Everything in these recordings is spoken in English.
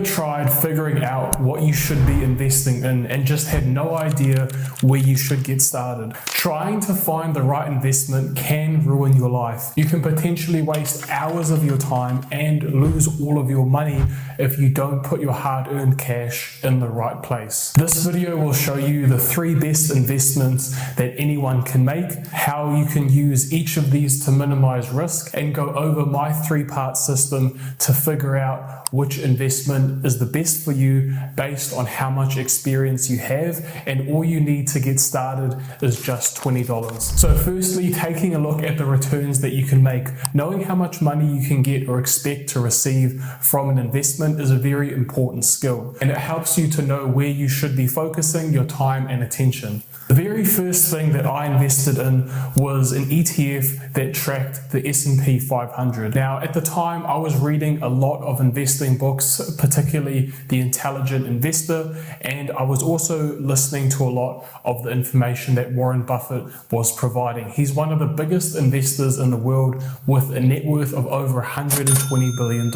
ever tried figuring out what you should be investing in and just had no idea where you should get started? Trying to find the right investment can ruin your life. You can potentially waste hours of your time and lose all of your money if you don't put your hard-earned cash in the right place. This video will show you the 3 best investments that anyone can make, how you can use each of these to minimize risk, and go over my 3-part system to figure out which investment is the best for you based on how much experience you have, and all you need to get started is just $20. So firstly, taking a look at the returns that you can make. Knowing how much money you can get or expect to receive from an investment is a very important skill, and it helps you to know where you should be focusing your time and attention. The very first thing that I invested in was an ETF that tracked the S&P 500. Now, at the time, I was reading a lot of investing books, particularly The Intelligent Investor, and I was also listening to a lot of the information that Warren Buffett was providing. He's one of the biggest investors in the world with a net worth of over $120 billion.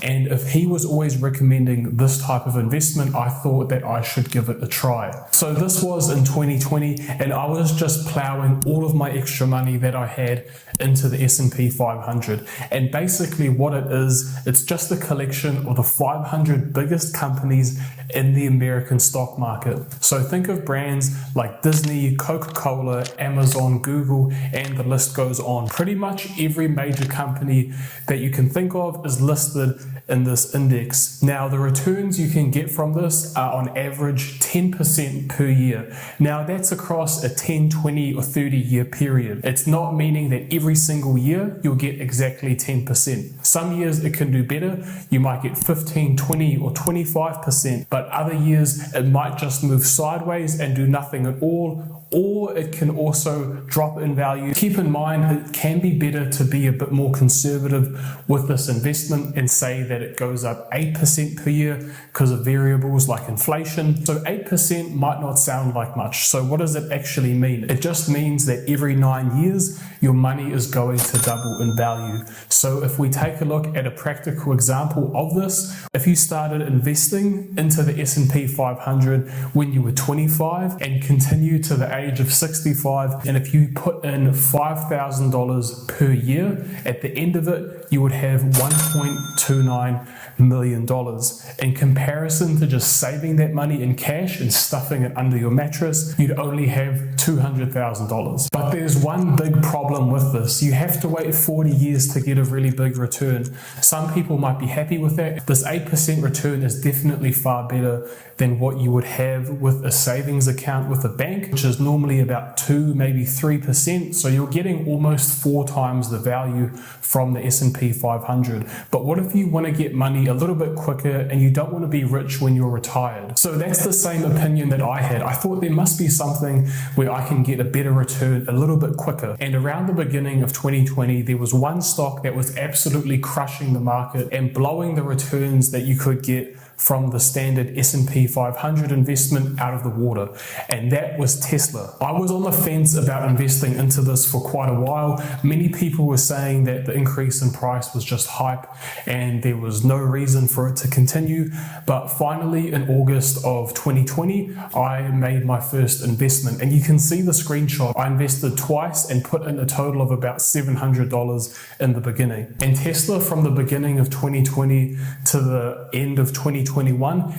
And if he was always recommending this type of investment, I thought that I should give it a try. So this was in 2020, and I was just plowing all of my extra money that I had into the S&P 500. And basically what it is, it's just a collection of the 500 biggest companies in the American stock market. So think of brands like Disney, Coca-Cola, Amazon, Google, and the list goes on. Pretty much every major company that you can think of is listed in this index. Now, the returns you can get from this are on average 10% per year. Now, that's across a 10, 20, or 30 year period. It's not meaning that every single year you'll get exactly 10%. Some years it can do better. You might get 15, 20, or 25%, but other years it might just move sideways and do nothing at all, or it can also drop in value. Keep in mind, it can be better to be a bit more conservative with this investment and say that it goes up 8% per year because of variables like inflation. So 8% might not sound like much. So what does it actually mean? It just means that every 9 years, your money is going to double in value. So if we take a look at a practical example of this, if you started investing into the S&P 500 when you were 25 and continue to the age of 65, and if you put in $5,000 per year, at the end of it, you would have $1.29 million. In comparison to just saving that money in cash and stuffing it under your mattress, you'd only have $200,000. But there's one big problem with this. You have to wait 40 years to get a really big return. Some people might be happy with that. This 8% return is definitely far better than what you would have with a savings account with a bank, which is normally about 2, maybe 3%. So you're getting almost 4 times the value from the S&P 500. But what if you want to get money a little bit quicker and you don't want to be rich when you're retired? So that's the same opinion that I had. I thought there must be something where I can get a better return a little bit quicker. And around the beginning of 2020, there was one stock that was absolutely crushing the market and blowing the returns that you could get from the standard S&P 500 investment out of the water, and that was Tesla. I was on the fence about investing into this for quite a while. Many people were saying that the increase in price was just hype and there was no reason for it to continue, but finally in August of 2020, I made my first investment, and you can see the screenshot. I invested twice and put in a total of about $700 in the beginning. And Tesla, from the beginning of 2020 to the end of 2021,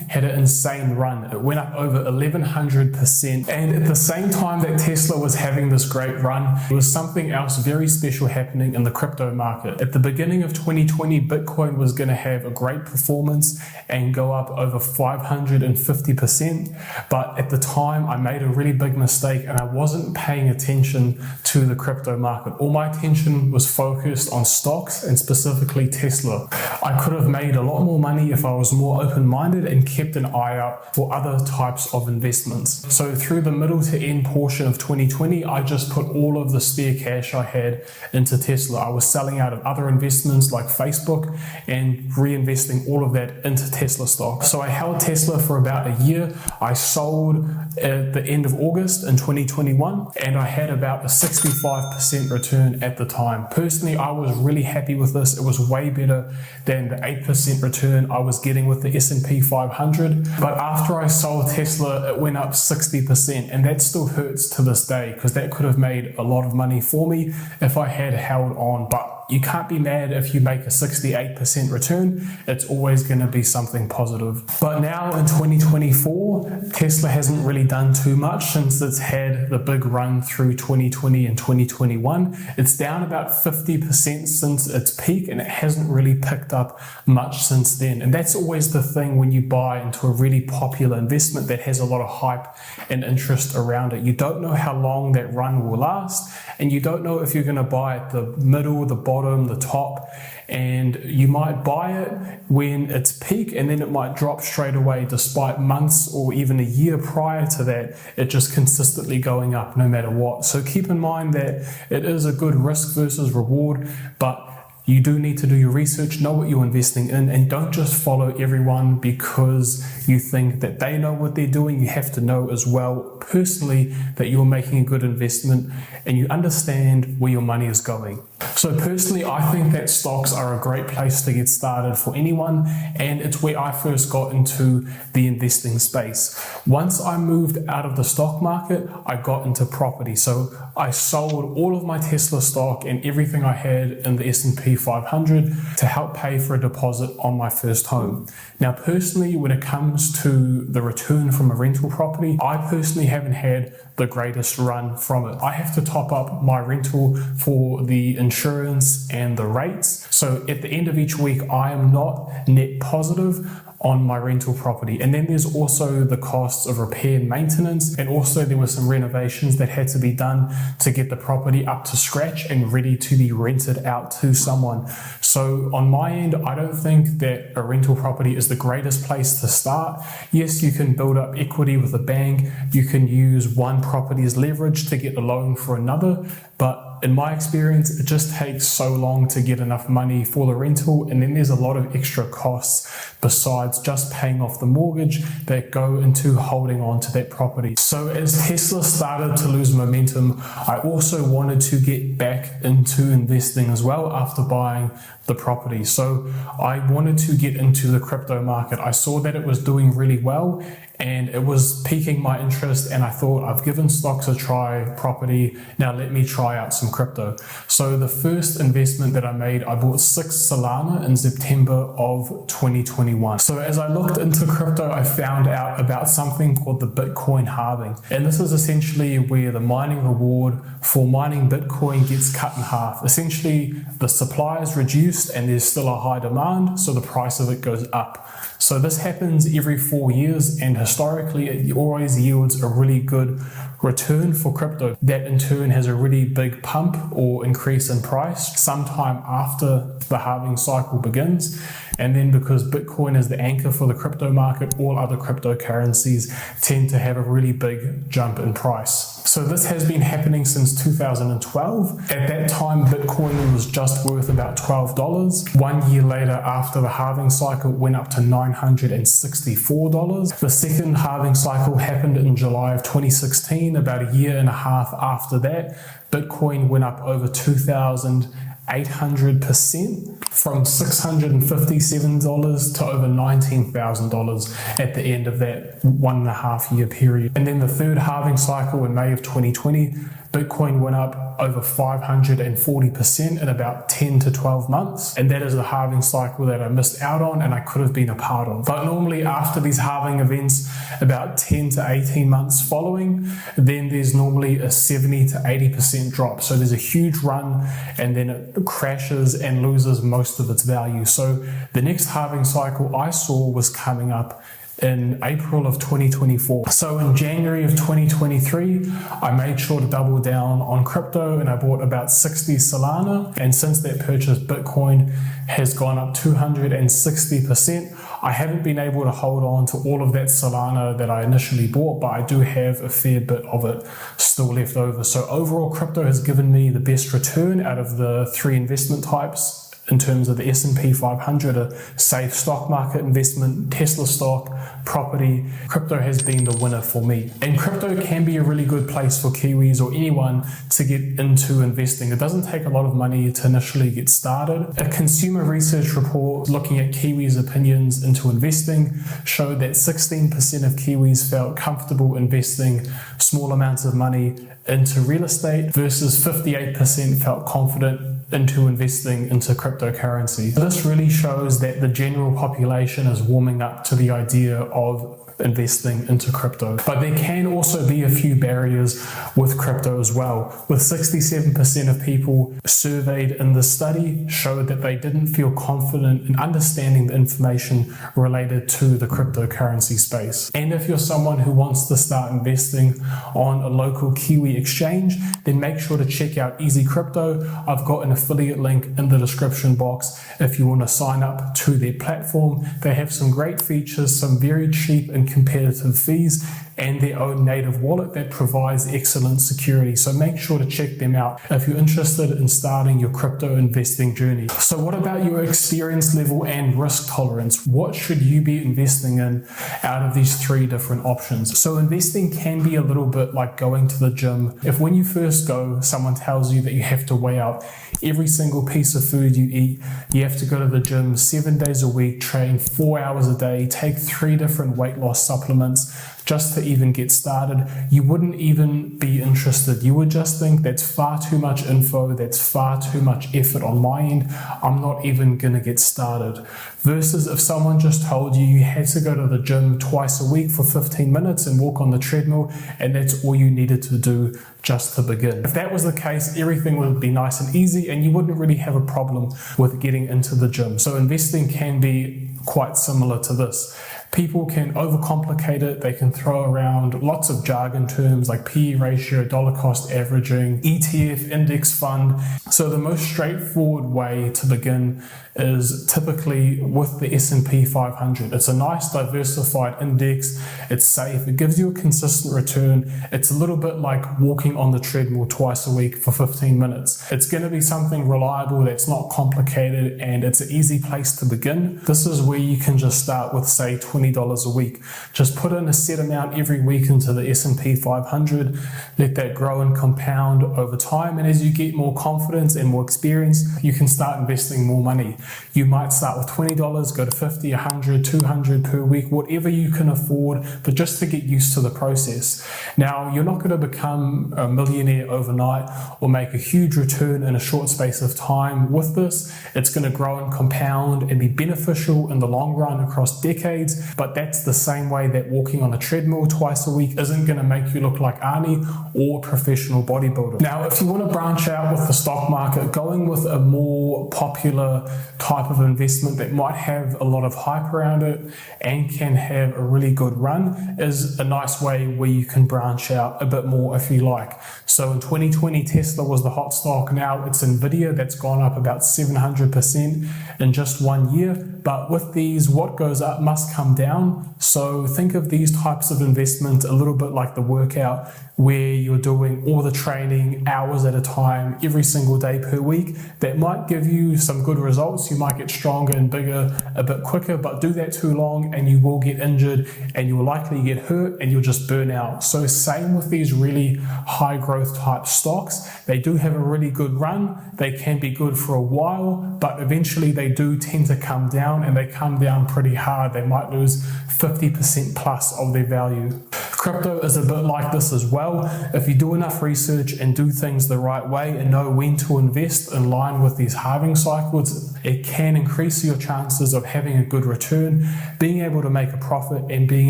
had an insane run. It went up over 1,100%. And at the same time that Tesla was having this great run, there was something else very special happening in the crypto market. At the beginning of 2020, Bitcoin was going to have a great performance and go up over 550%. But at the time, I made a really big mistake and I wasn't paying attention to the crypto market. All my attention was focused on stocks and specifically Tesla. I could have made a lot more money if I was more open open-minded and kept an eye out for other types of investments. So through the middle to end portion of 2020, I just put all of the spare cash I had into Tesla. I was selling out of other investments like Facebook and reinvesting all of that into Tesla stock. So I held Tesla for about a year. I sold at the end of August in 2021, and I had about a 65% return at the time. Personally, I was really happy with this. It was way better than the 8% return I was getting with the S&P 500. But after I sold Tesla, it went up 60%, and that still hurts to this day because that could have made a lot of money for me if I had held on. But you can't be mad if you make a 68% return. It's always going to be something positive. But now in 2024, Tesla hasn't really done too much since it's had the big run through 2020 and 2021. It's down about 50% since its peak, and it hasn't really picked up much since then. And that's always the thing when you buy into a really popular investment that has a lot of hype and interest around it. You don't know how long that run will last, and you don't know if you're going to buy at the middle, the bottom, the top, and you might buy it when it's peak and then it might drop straight away despite months or even a year prior to that it just consistently going up no matter what. So keep in mind that it is a good risk versus reward, but you do need to do your research, know what you're investing in, and don't just follow everyone because you think that they know what they're doing. You have to know as well personally that you're making a good investment and you understand where your money is going. So personally, I think that stocks are a great place to get started for anyone, and it's where I first got into the investing space. Once I moved out of the stock market, I got into property. So I sold all of my Tesla stock and everything I had in the S&P 500 to help pay for a deposit on my first home. Now, personally, when it comes to the return from a rental property, I personally haven't had the greatest run from it. I have to top up my rental for the insurance and the rates. So at the end of each week, I am not net positive on my rental property. And then there's also the costs of repair and maintenance, and also there were some renovations that had to be done to get the property up to scratch and ready to be rented out to someone. So on my end, I don't think that a rental property is the greatest place to start. Yes, you can build up equity with a bank, you can use one property as leverage to get a loan for another, but in my experience, it just takes so long to get enough money for the rental, and then there's a lot of extra costs besides just paying off the mortgage that go into holding on to that property. So as Tesla started to lose momentum, I also wanted to get back into investing as well after buying the property. So I wanted to get into the crypto market. I saw that it was doing really well and it was piquing my interest, and I thought, I've given stocks a try, property, now let me try out some crypto. So the first investment that I made, I bought 6 Solana in September of 2021. So as I looked into crypto, I found out about something called the Bitcoin halving. And this is essentially where the mining reward for mining Bitcoin gets cut in half. Essentially, the supply is reduced and there's still a high demand, so the price of it goes up. So this happens every 4 years, and historically it always yields a really good return for crypto. That in turn has a really big pump or increase in price sometime after the halving cycle begins. And then because Bitcoin is the anchor for the crypto market, all other cryptocurrencies tend to have a really big jump in price. So this has been happening since 2012. At that time, Bitcoin was just worth about $12. 1 year later, after the halving cycle, it went up to $964. The second halving cycle happened in July of 2016. About a year and a half after that, Bitcoin went up over 2,800%, from $657 to over $19,000 at the end of that 1.5 year period. And then the third halving cycle in May of 2020, Bitcoin went up over 540% in about 10 to 12 months. And that is the halving cycle that I missed out on and I could have been a part of. But normally after these halving events, about 10 to 18 months following, then there's normally a 70 to 80% drop. So there's a huge run and then it crashes and loses most of its value. So the next halving cycle I saw was coming up in April of 2024. So in January of 2023, I made sure to double down on crypto and I bought about 60 Solana. And since that purchase, Bitcoin has gone up 260%. I haven't been able to hold on to all of that Solana that I initially bought, but I do have a fair bit of it still left over. So overall, crypto has given me the best return out of the 3 investment types. In terms of the S&P 500, a safe stock market investment, Tesla stock, property, crypto has been the winner for me. And crypto can be a really good place for Kiwis or anyone to get into investing. It doesn't take a lot of money to initially get started. A consumer research report looking at Kiwis' opinions into investing showed that 16% of Kiwis felt comfortable investing small amounts of money into real estate versus 58% felt confident into investing into cryptocurrency. This really shows that the general population is warming up to the idea of investing into crypto. But there can also be a few barriers with crypto as well, with 67% of people surveyed in the study showed that they didn't feel confident in understanding the information related to the cryptocurrency space. And if you're someone who wants to start investing on a local Kiwi exchange, then make sure to check out Easy Crypto. I've got an affiliate link in the description box if you want to sign up to their platform. They have some great features, some very cheap and competitive fees, and their own native wallet that provides excellent security. So make sure to check them out if you're interested in starting your crypto investing journey. So what about your experience level and risk tolerance? What should you be investing in out of these 3 different options? So investing can be a little bit like going to the gym. If when you first go, someone tells you that you have to weigh out every single piece of food you eat, you have to go to the gym 7 days a week, train 4 hours a day, take 3 different weight loss supplements just to even get started, you wouldn't even be interested. You would just think that's far too much info, that's far too much effort on my end, I'm not even going to get started. Versus if someone just told you you had to go to the gym twice a week for 15 minutes and walk on the treadmill, and that's all you needed to do just to begin. If that was the case, everything would be nice and easy and you wouldn't really have a problem with getting into the gym. So investing can be quite similar to this. People can overcomplicate it. They can throw around lots of jargon terms like PE ratio, dollar cost averaging, ETF, index fund. So the most straightforward way to begin is typically with the S&P 500. It's a nice diversified index. It's safe. It gives you a consistent return. It's a little bit like walking on the treadmill twice a week for 15 minutes. It's going to be something reliable that's not complicated, and it's an easy place to begin. This is where you can just start with, say, $20 a week. Just put in a set amount every week into the S&P 500. Let that grow and compound over time. And as you get more confidence and more experience, you can start investing more money. You might start with $20, go to $50, $100, $200 per week, whatever you can afford, but just to get used to the process. Now, you're not going to become a millionaire overnight or make a huge return in a short space of time with this. It's going to grow and compound and be beneficial in the long run across decades, but that's the same way that walking on a treadmill twice a week isn't going to make you look like Arnie or a professional bodybuilder. Now, if you want to branch out with the stock market, going with a more popular type of investment that might have a lot of hype around it and can have a really good run is a nice way where you can branch out a bit more if you like. So in 2020, Tesla was the hot stock. Now it's Nvidia that's gone up about 700% in just 1 year. But with these, what goes up must come down. So think of these types of investments a little bit like the workout, where you're doing all the training hours at a time every single day per week. That might give you some good results. You might get stronger and bigger a bit quicker, but do that too long and you will get injured and you will likely get hurt and you'll just burn out. So same with these really high growth type stocks. They do have a really good run. They can be good for a while, but eventually they do tend to come down, and they come down pretty hard. They might lose 50% plus of their value. Crypto is a bit like this as well. If you do enough research and do things the right way and know when to invest in line with these halving cycles, it can increase your chances of having a good return, being able to make a profit, and being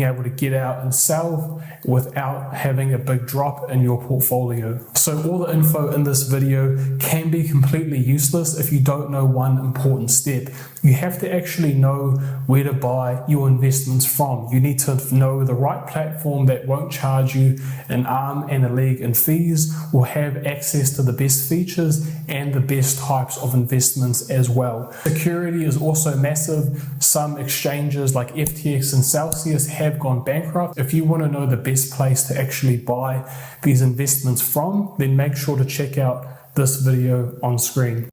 able to get out and sell without having a big drop in your portfolio. So all the info in this video can be completely useless if you don't know one important step. You have to actually know where to buy your investments from. You need to know the right platform that that won't charge you an arm and a leg in fees will have access to the best features and the best types of investments as well. Security is also massive. Some exchanges like FTX and Celsius have gone bankrupt. If you want to know the best place to actually buy these investments from, then make sure to check out this video on screen.